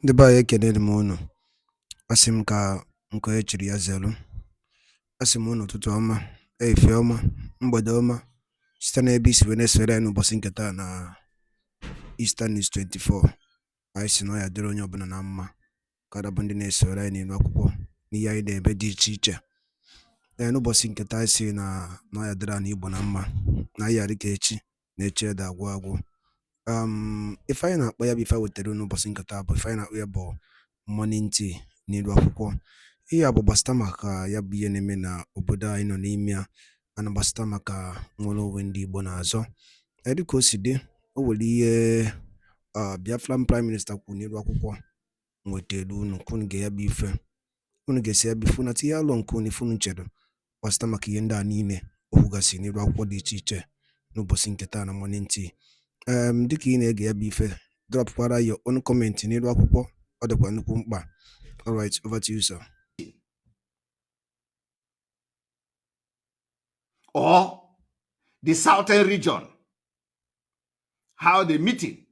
Ndị be anyị ekenere m unu. Asị m ka nke e chiri ya zelu. Asị m unu ụtụtụ ọma, ehihie ọma, mgbede ọma site n'ebe isi wee na-esore anyị n'ụbọchị nke taa na Eastern News 24. Anyị si na ọ ya dịrị onye ọbụla na mma ka bụ ndị na-esore anyị n'ilu akwụkwọ n'ihe anyị na-ebe dị iche iche. N'ụbọchị nke taa anyị si na ọ ya dịrị anyị Igbo na mma na anyị yarị ka echi na echi ede agwụ agwụ. Ife anyị na-akpọ ya bụ ife wetara n'ụbọchị nke taa bụ ife anyị na-akpọ ya bụ morning tea n'ilu akwụkwọ. Ihe a bụ gbasịta maka ya bụ ihe na-eme na obodo anyị nọ n'ime ya, ana gbasịta maka nwere onwe ndị Igbo na-azọ. Dịka o si dị, o nwere ihe Biafran Prime Minister kwuru n'ilu akwụkwọ nwetara unu ka unu ga-ya bụ ife, unu ga-esi ya bụ ife na tinye alụ nke unu ife unu chere gbasịta maka ihe ndị a niile o kwugasị n'ilu akwụkwọ dị iche iche n'ụbọchị nke taa na morning tea. Dịka ị na-ege ya bụ ife, dropkwara your own comment n'ilu akwụkwọ, ọ dịkwa nnukwu mkpa. All right, over to you, sir. Or the southern region, how the meeting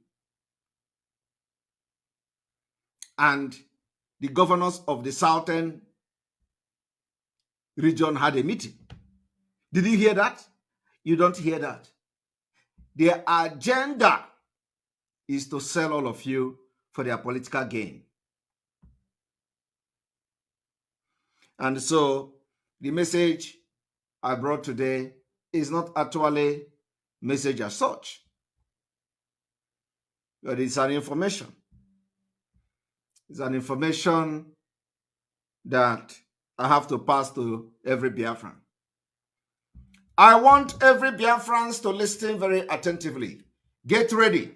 and the governors of the southern region had a meeting. Did you hear that? You don't hear that. Their agenda is to sell all of you for their political gain. And so the message I brought today is not actually message as such, but it's an information. It's an information that I have to pass to every Biafran. I want every Biafrans to listen very attentively. Get ready.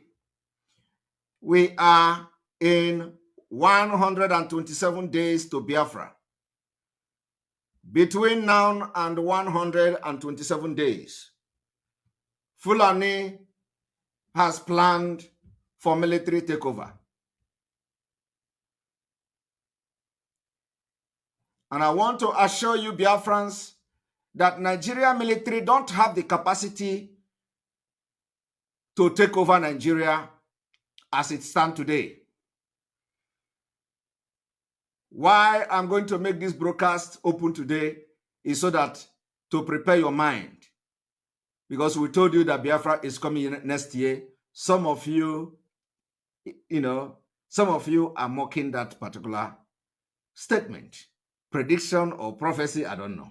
We are in 127 days to Biafra. Between now and 127 days, Fulani has planned for military takeover. And I want to assure you, Biafrans, that Nigeria military don't have the capacity to take over Nigeria as it stands today. Why I'm going to make this broadcast open today is so that to prepare your mind. Because we told you that Biafra is coming next year. Some of you, some of you are mocking that particular statement. Prediction or prophecy, I don't know.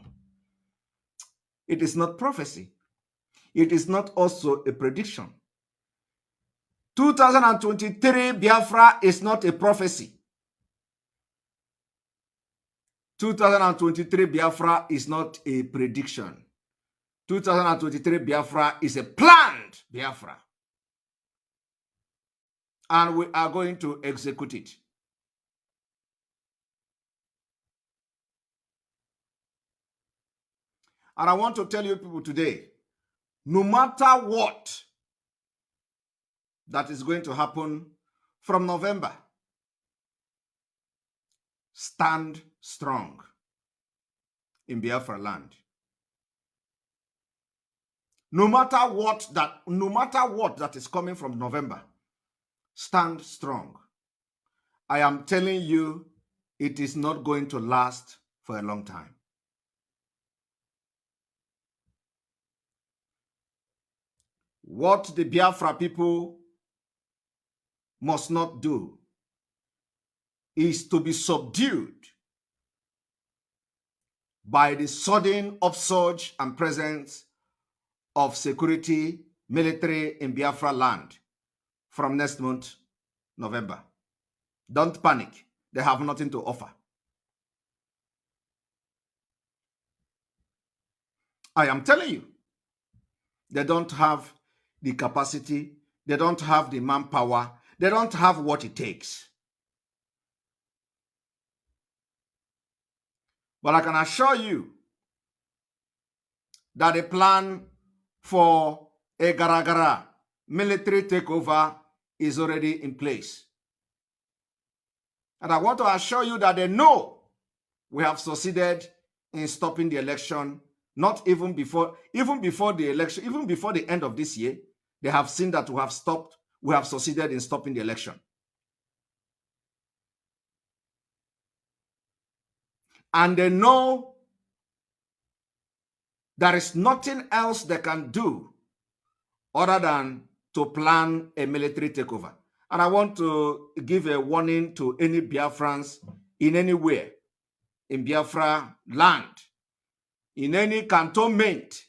It is not prophecy. It is not also a prediction. 2023 Biafra is not a prophecy. 2023 Biafra is not a prediction. 2023 Biafra is a planned Biafra. And we are going to execute it. And I want to tell you people today, no matter what that is going to happen from November, stand strong in Biafra land. No matter what that is coming from November, stand strong. I am telling you, it is not going to last for a long time. What the Biafra people must not do is to be subdued by the sudden upsurge and presence of security military in Biafra land from next month, November. Don't panic. They have nothing to offer. I am telling you, they don't have the capacity, they don't have the manpower, they don't have what it takes. But I can assure you that the plan for a Garagara military takeover is already in place. And I want to assure you that they know we have succeeded in stopping the election, not even before the election, even before the end of this year. They have seen that we have succeeded in stopping the election. and they know there is nothing else they can do other than to plan a military takeover. And I want to give a warning to any Biafrans in anywhere, in Biafra land, in any cantonment.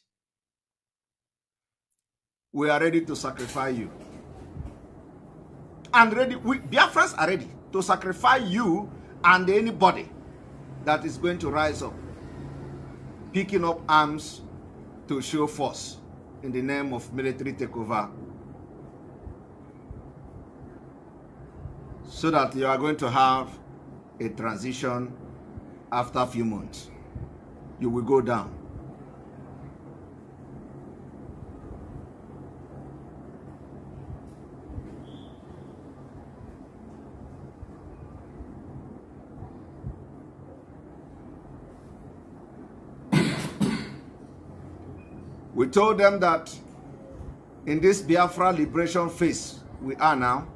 We are ready to sacrifice you. And Biafrans are ready to sacrifice you and anybody that is going to rise up, picking up arms to show force in the name of military takeover, so that you are going to have a transition after a few months. You will go down. We told them that in this Biafra liberation phase we are now,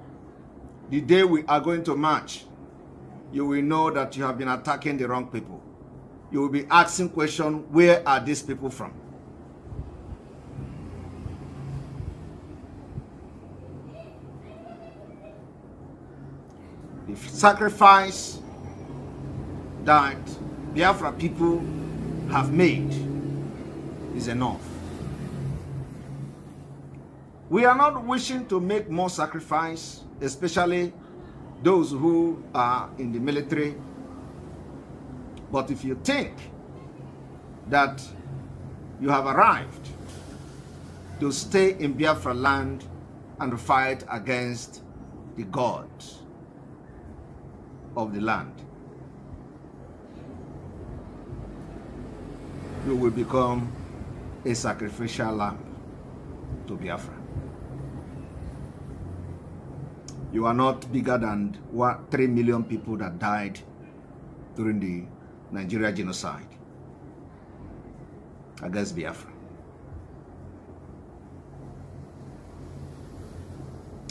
the day we are going to march, you will know that you have been attacking the wrong people. You will be asking questions, where are these people from? The sacrifice that Biafra people have made is enough. We are not wishing to make more sacrifice, especially those who are in the military. But if you think that you have arrived to stay in Biafra land and fight against the gods of the land, you will become a sacrificial lamb to Biafra. You are not bigger than 3 million people that died during the Nigeria genocide against Biafra.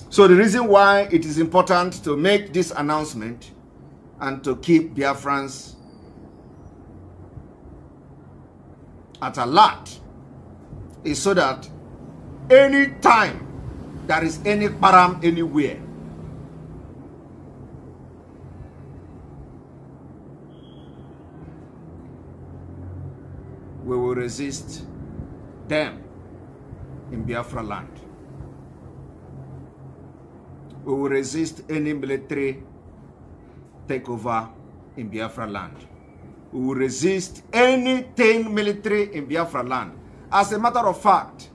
So the reason why it is important to make this announcement and to keep Biafrans at alert is so that any time there is any param anywhere, we will resist them in Biafra land. We will resist any military takeover in Biafra land. We will resist anything military in Biafra land. As a matter of fact,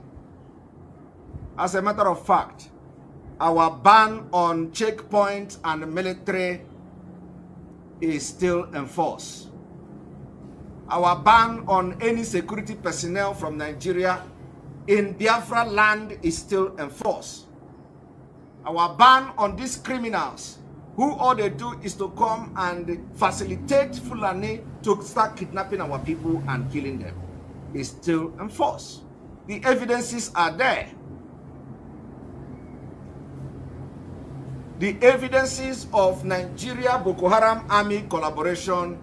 our ban on checkpoints and military is still in force. Our ban on any security personnel from Nigeria in Biafra land is still in force. Our ban on these criminals, who all they do is to come and facilitate Fulani to start kidnapping our people and killing them, is still in force. The evidences are there. The evidences of Nigeria Boko Haram army collaboration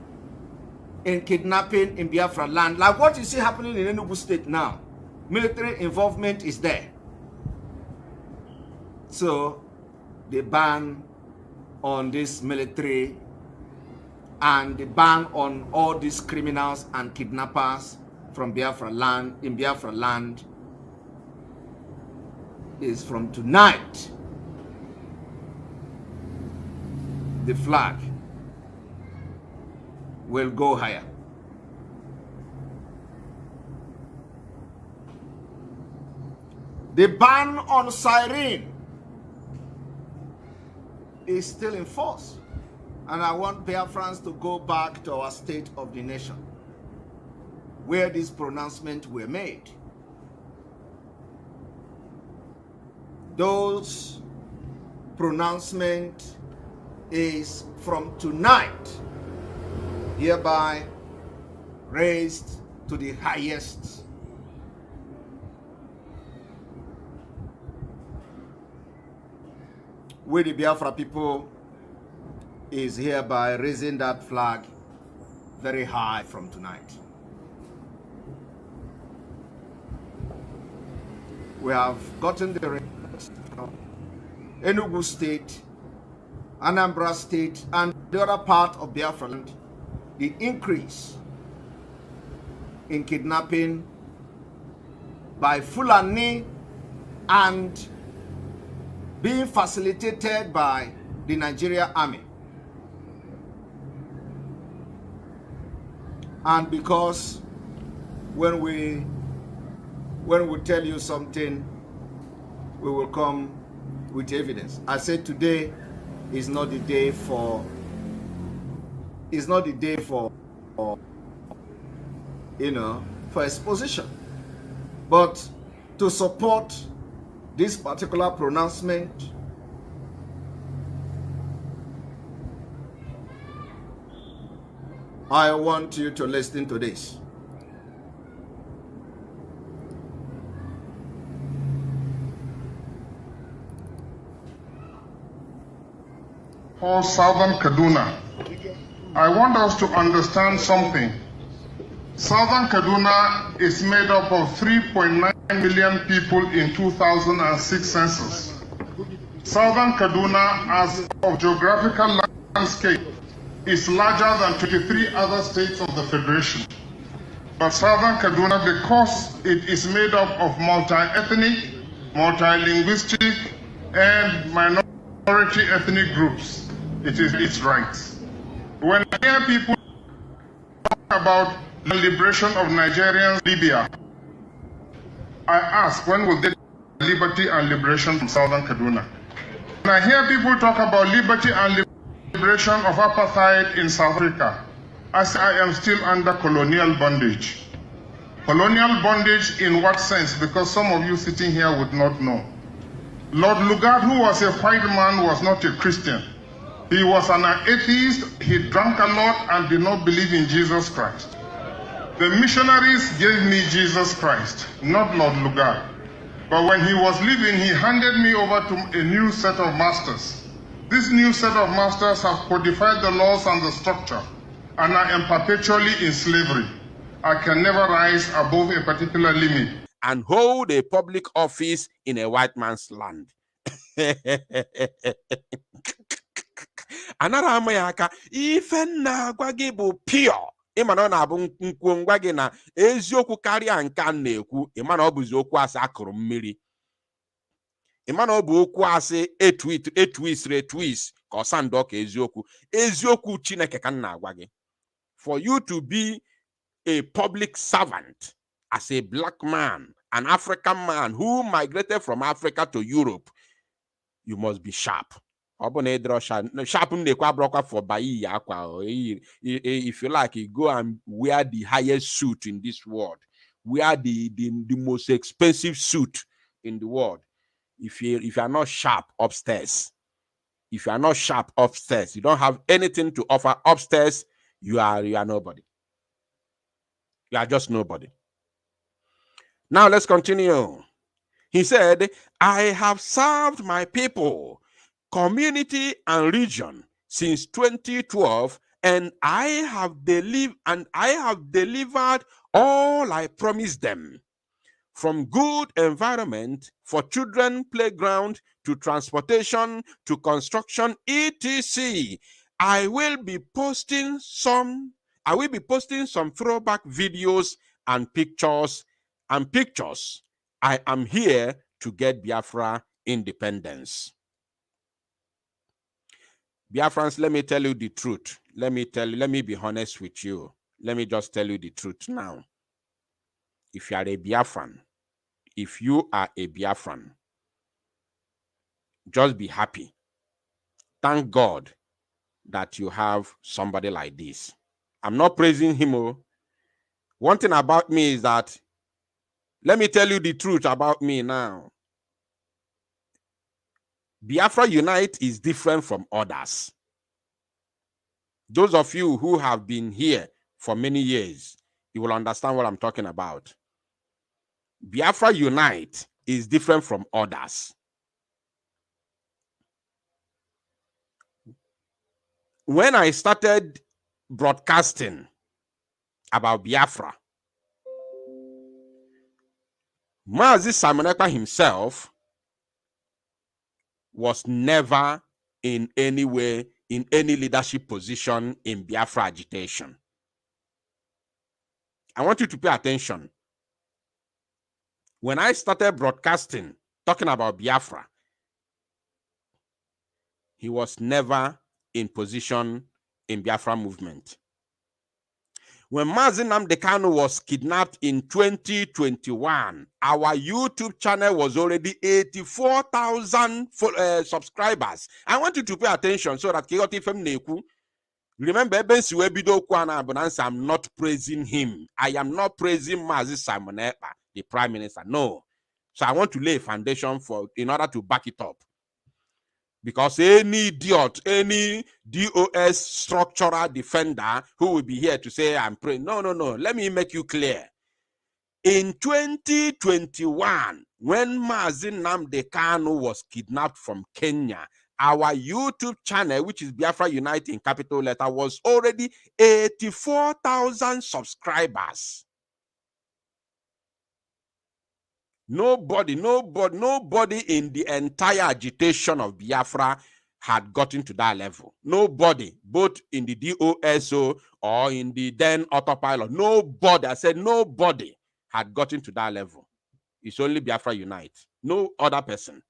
in kidnapping in Biafra land, like what you see happening in Enugu state now, military involvement is there. So the ban on this military and the ban on all these criminals and kidnappers from Biafra land, in Biafra land, is from tonight. The flag will go higher. The ban on siren is still in force. And I want Biafrans to go back to our State of the Nation, where these pronouncements were made. Those pronouncements is from tonight hereby raised to the highest. We, the Biafra people, is hereby raising that flag very high from tonight. We have gotten the results from Enugu State, Anambra State, and the other part of Biafra land. The increase in kidnapping by Fulani and being facilitated by the Nigeria Army. And because when we tell you something, we will come with evidence. I said today is not the day for for exposition, but to support this particular pronouncement, I want you to listen to this. For Southern Kaduna, I want us to understand something. Southern Kaduna is made up of 3.9 million people in 2006 census. Southern Kaduna, as of geographical landscape, is larger than 23 other states of the Federation. But Southern Kaduna, because it is made up of multi-ethnic, multi-linguistic, and minority ethnic groups, it is its rights. When I hear people talk about the liberation of Nigerians, Libya, I ask, when will they get liberty and liberation from Southern Kaduna? When I hear people talk about liberty and liberation of apartheid in South Africa, I say I am still under colonial bondage. Colonial bondage in what sense? Because some of you sitting here would not know. Lord Lugard, who was a white man, was not a Christian. He was an atheist, he drank a lot and did not believe in Jesus Christ. The missionaries gave me Jesus Christ, not Lord Lugard. But when he was leaving, he handed me over to a new set of masters. This new set of masters have codified the laws and the structure, and I am perpetually in slavery. I can never rise above a particular limit and hold a public office in a white man's land. Anara ama ya aka ife na-agwa gị bụ pure. Ịma na ọ na-abụ nkwuo ngwa gị na eziokwu karịa nke a na-ekwu. Ịma na ọ bụzi okwu asị akụrụ mmiri. Ịma na ọ bụ okwu asị etwis ka ọ sandọ ka eziokwu. Eziokwu Chineke ka m na-agwa gị. For you to be a public servant as a black man, an African man who migrated from Africa to Europe, you must be sharp. Sharp for if you like, you go and wear the highest suit in this world, wear the most expensive suit in the world. If you are not sharp upstairs, you don't have anything to offer upstairs, you are nobody. You are just nobody. Now let's continue. He said, I have served my people, community and region since 2012, and I have delivered all I promised them, from good environment for children playground to transportation to construction, etc. I will be posting some throwback videos and pictures. I am here to get Biafra independence. Biafrans, let me tell you the truth. Let me be honest with you. Let me just tell you the truth now. If you are a Biafran, just be happy. Thank God that you have somebody like this. I'm not praising him. One thing about me is that, let me tell you the truth about me now. Biafra Unite is different from others. Those of you who have been here for many years, you will understand what I'm talking about. Biafra Unite is different from others. When I started broadcasting about Biafra. Mazi Simon Ekpa himself was never in any way in any leadership position in Biafra agitation. I want you to pay attention. When I started broadcasting, talking about Biafra, he was never in position in Biafra movement. When Mazi Nnamdi Kanu was kidnapped in 2021, our YouTube channel was already 84,000 subscribers. I want you to pay attention so that remember, I'm not praising him. I am not praising Mazi Simon Ekpa, the Prime Minister. No. So I want to lay a foundation in order to back it up. Because any idiot, any DOS structural defender who will be here to say, I'm praying. No. Let me make you clear. In 2021, when Mazi Nnamdi Kanu was kidnapped from Kenya, our YouTube channel, which is Biafra Unite in capital letter, was already 84,000 subscribers. Nobody in the entire agitation of Biafra had gotten to that level. Nobody, both in the DOSO or in the then autopilot, nobody, I said nobody had gotten to that level. It's only Biafra Unite, no other person.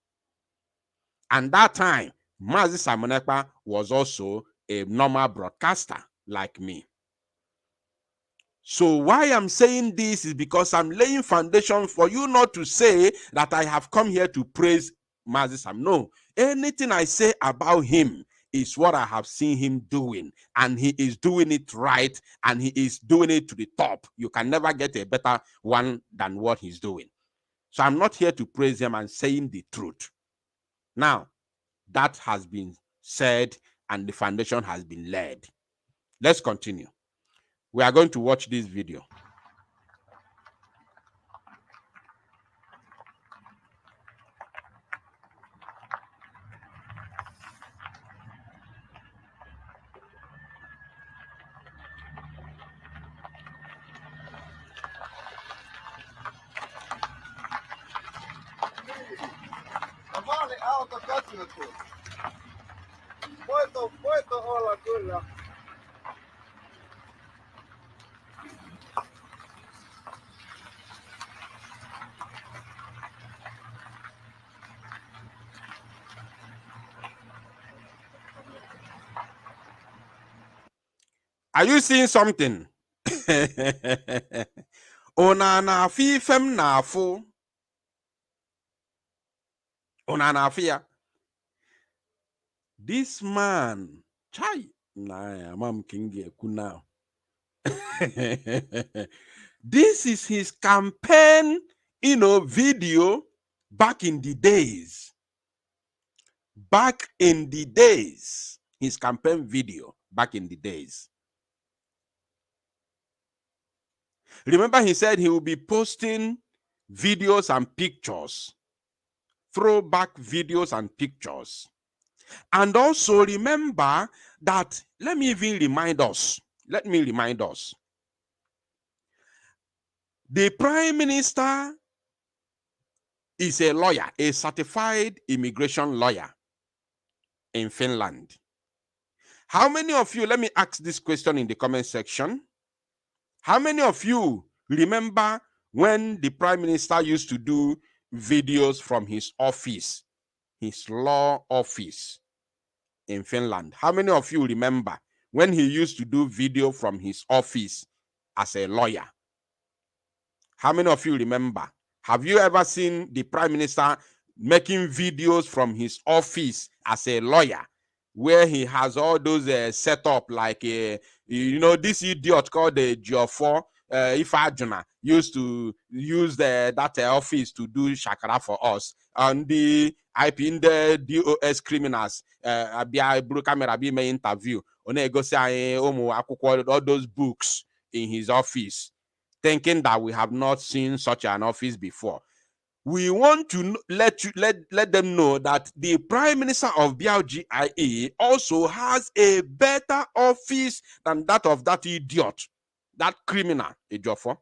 And that time, Mazi Simon Ekpa was also a normal broadcaster like me. So why I'm saying this is because I'm laying foundation for you not to say that I have come here to praise Mazi Sam. No, anything I say about him is what I have seen him doing, and he is doing it right, and he is doing it to the top. You can never get a better one than what he's doing. So I'm not here to praise him. I'm saying the truth. Now, that has been said, and the foundation has been laid. Let's continue. We are going to watch this video. Are you seeing something? Onana fi fem na fo. Onana fia. This man, chai, nah, mam kingi kuna. This is his campaign, video back in the days. Back in the days. His campaign video back in the days. Remember, he said he will be posting videos and pictures, throwback videos and pictures. And also remember that, let me remind us, the Prime Minister is a lawyer, a certified immigration lawyer in Finland. How many of you, let me ask this question in the comment section. How many of you remember when the Prime Minister used to do videos from his office, his law office in Finland? How many of you remember when he used to do video from his office as a lawyer? How many of you remember? Have you ever seen the Prime Minister making videos from his office as a lawyer, where he has all those set up like this idiot called the Geofor Ifajuna used to use that office to do shakara for us, and the IP in the DOS criminals camera be my interview on all those books in his office, thinking that we have not seen such an office before. We want to let them know that the Prime Minister of BLGIA also has a better office than that of that idiot that criminal, Ejiofor,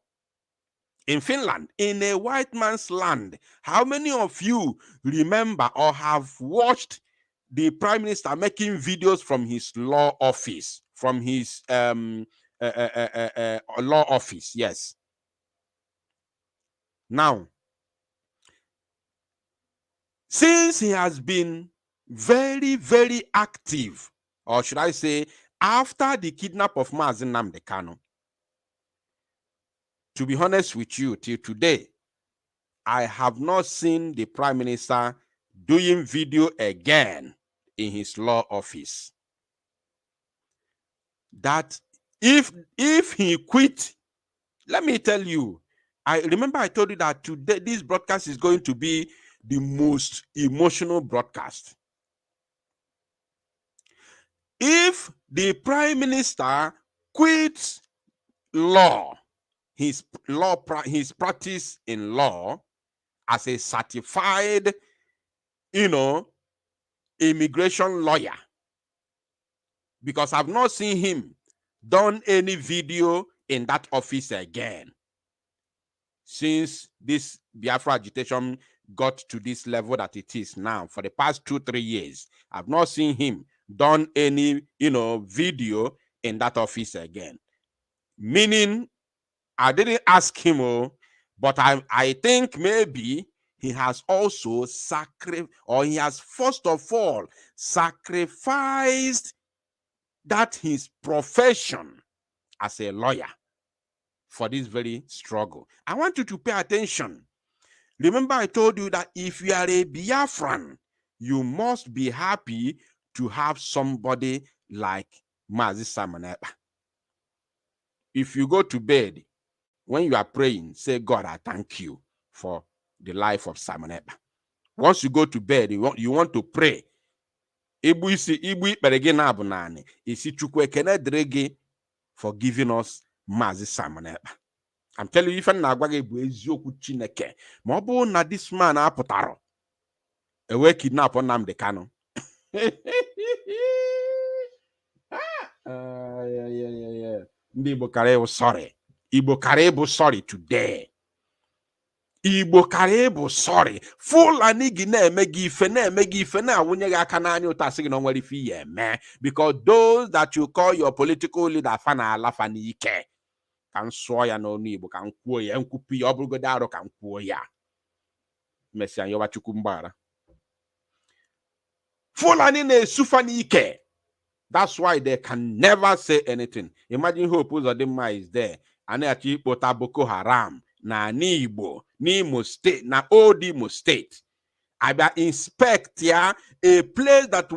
in Finland, in a white man's land. How many of you remember or have watched the Prime Minister making videos from his law office, from his law office? Yes. Now, since he has been very, very active, or should I say, after the kidnap of Mazi Nnamdi Kanu, to be honest with you, till today, I have not seen the Prime Minister doing video again in his law office. That if he quit, let me tell you, I remember I told you that today this broadcast is going to be the most emotional broadcast. If the Prime Minister quits law, his practice in law as a certified, immigration lawyer, because I've not seen him done any video in that office again since this Biafra agitation got to this level that it is now. For the past 2-3 years, I've not seen him done any, video in that office again. Meaning, I didn't ask him, but I think maybe he has also he has first of all sacrificed that his profession as a lawyer for this very struggle. I want you to pay attention. Remember, I told you that if you are a Biafran, you must be happy to have somebody like Mazi Simon Ekpa. If you go to bed, when you are praying, say, God, I thank you for the life of Simon Ekpa. Once you go to bed, you want to pray. For giving us Mazi Simon Ekpa. I'm telling you, if I'm not going to eziokwu Chineke, ma ọ bụ na this man apụtara ewe kidnap Nnamdi Kanu. Ndị Igbo kara sorry. Igbo kara sorry today. Igbo kara sorry. Fulani gị na-eme gị ife na-awụnye gị aka n'anya ụta asị gị na nwere ife ihe eme, because those that you call your political leader fa na-ala fa n'ike. Ka m sụọ ya n'ọnụ Igbo, ka m kwuo ya, nkwupu ya, ọ bụrụgodị arụ ka m kwuo ya. Mesịa yọba Chukwu mgbaghara. Fulani na-esufa n'ike. That's why they can never say anything. Imagine Hope Uzodimma is there. A na-achọ ikpota Boko Haram na Igbo, n'Imo State, na old Imo State. I inspect here a place that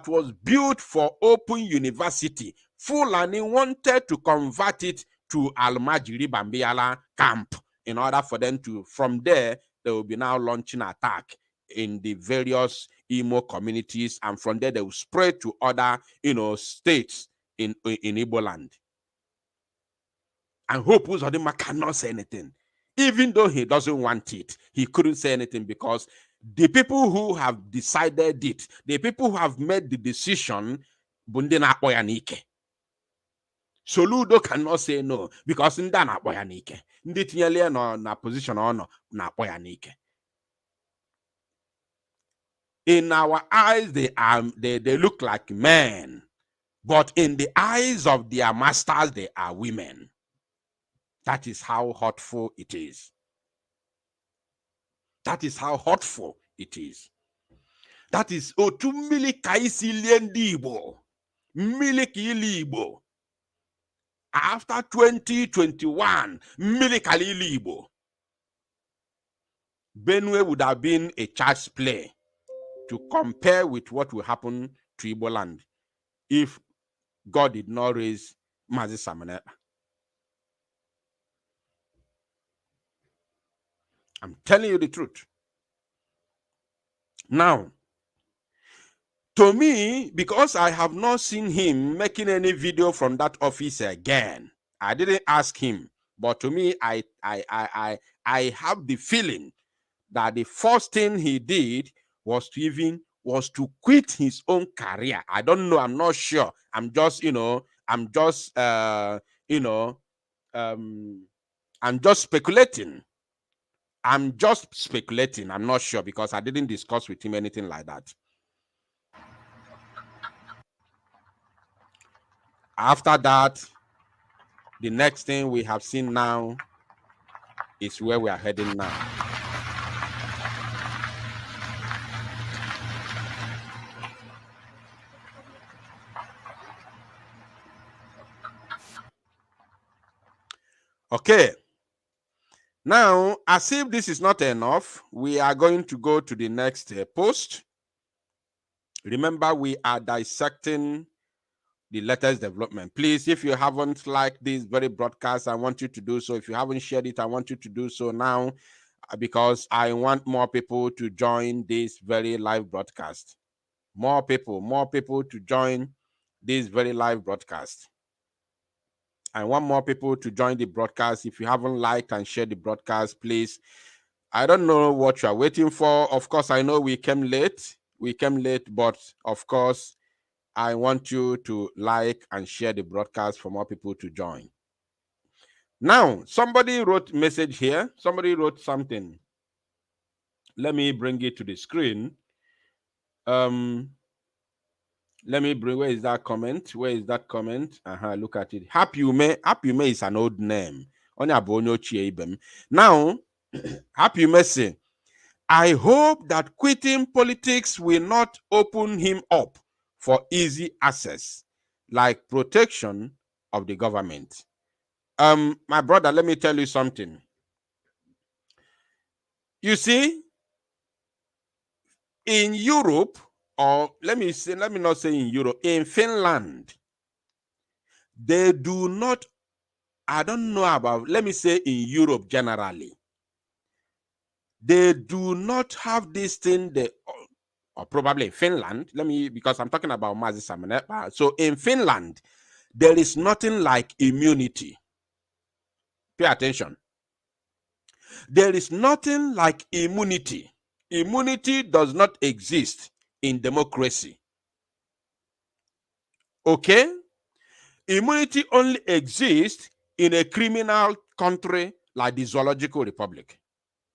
was built for open university. Fulani wanted to convert it to Almajiri Bambiala camp in order for them to, from there, they will be now launching attack in the various Imo communities, and from there they will spread to other, states in Igbo land. And Hope Uzodimma cannot say anything. Even though he doesn't want it, he couldn't say anything, because the people who have decided it, the people who have made the decision, Bundina Boyanike. Soludo cannot say no, because Ndana Boyanike. Nditinyele na position ono na Boyanike. In our eyes, they look like men, but in the eyes of their masters, they are women. That is how hurtful it is. That is how hurtful it is. That is otu milika isi liendi Igbo. Milika ili Igbo. After 2021, milika ili Igbo. Benue would have been a child's play to compare with what will happen to Igbo land if God did not raise Mazi Simon Ekpa. I'm telling you the truth. Now, to me, because I have not seen him making any video from that office again, I didn't ask him. But to me, I have the feeling that the first thing he did was to quit his own career. I don't know. I'm not sure. I'm just I'm just speculating. I'm just speculating. I'm not sure because I didn't discuss with him anything like that. After that, the next thing we have seen now is where we are heading now. Okay. Now, as if this is not enough, we are going to go to the next post. Remember, we are dissecting the latest development. Please, if you haven't liked this very broadcast, I want you to do so. If you haven't shared it, I want you to do so now, because I want more people to join this very live broadcast. More people to join this very live broadcast. I want more people to join the broadcast. If you haven't liked and shared the broadcast, please. I don't know what you are waiting for. Of course, I know we came late. But of course, I want you to like and share the broadcast for more people to join. Now, somebody wrote a message here. Somebody wrote something. Let me bring it to the screen. Let me bring, where is that comment? Look at it. Happy Ume is an old name. Now, Happy Ume say, I hope that quitting politics will not open him up for easy access, like protection of the government. My brother, let me tell you something. You see, in Europe, or let me not say in Europe, in Finland, they do not, I don't know about, let me say in Europe generally, they do not have this thing, or probably in Finland, because I'm talking about Mazi Samanepa. So in Finland, there is nothing like immunity. Pay attention. There is nothing like immunity. Immunity does not exist in democracy. Okay? Immunity only exists in a criminal country like the Zoological Republic.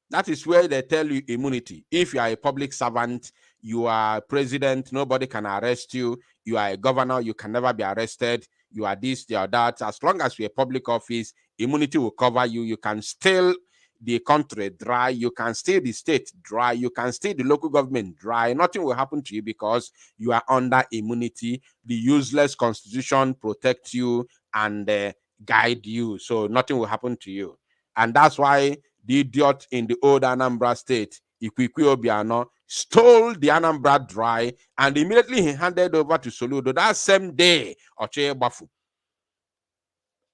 That is where they tell you immunity. If you are a public servant, you are president, nobody can arrest you. You are a governor, you can never be arrested. You are this, you are that. As long as you're a public office, immunity will cover you. You can steal the country dry. You can steal the state dry. You can steal the local government dry. Nothing will happen to you because you are under immunity. The useless constitution protects you and guide you. So nothing will happen to you. And that's why the idiot in the old Anambra state, Ikwikwi Obiano, stole the Anambra dry and immediately he handed over to Soludo that same day. Ochoye Bafu.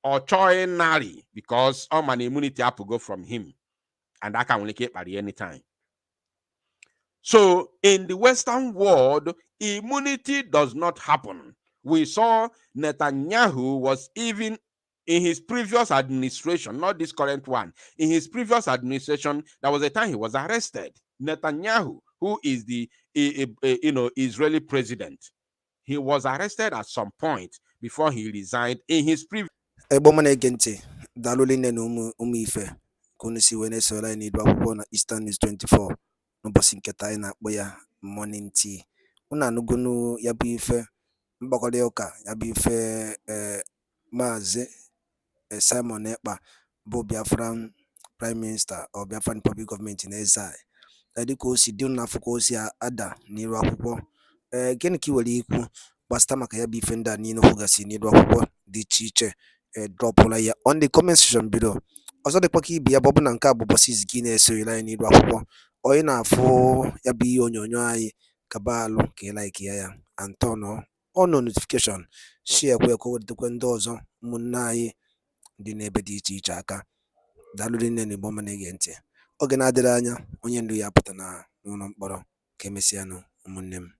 Ochoye Nari, because all my immunity have to go from him. And that can only keep at any time. So in the Western world, immunity does not happen. We saw Netanyahu was even in his previous administration, not this current one. In his previous administration, there was a time he was arrested. Netanyahu, who is the Israeli president, he was arrested at some point before he resigned in his previous. Kunu si wene sola ni dwa akwụkwọ na Eastern News 24 n'ụbọchị nketa anyị na-akpọ ya morning tea. Unu anụgonu ya bụ ife mgbakọrịta ụka ya bụ ife Maazị Simon Ekpa bụ Biafran Prime Minister or Biafran Public Government in exile. Dịka o si dị n'afọ ka o si ada n'iru akwụkwọ. Gịnị ka i nwere ikwu gbasịta maka ya bụ ife ndị a niile kwugasị n'iru akwụkwọ dị iche iche dropụla ya on the comment section below. Ọzọ dịkwa ka ibe ya bụ na nke a bụ ụbọchị izizi gị na-esonyere anyị n'iru akwụkwọ, onye na-afụ ya bụ ihe onyonyo anyị kaba alụ ka ị like ya and turn on notification, share kwa ka o wetakwa ndị ọzọ ụmụnne anyị dị n'ebe dị iche iche aka. Daalụ nne na Igbo ọma na-ege ntị. Oge na-adịrị anya onye ndu ya apụta na n'ụlọ mkpọrọ. Ka emesịanụ ụmụnne m.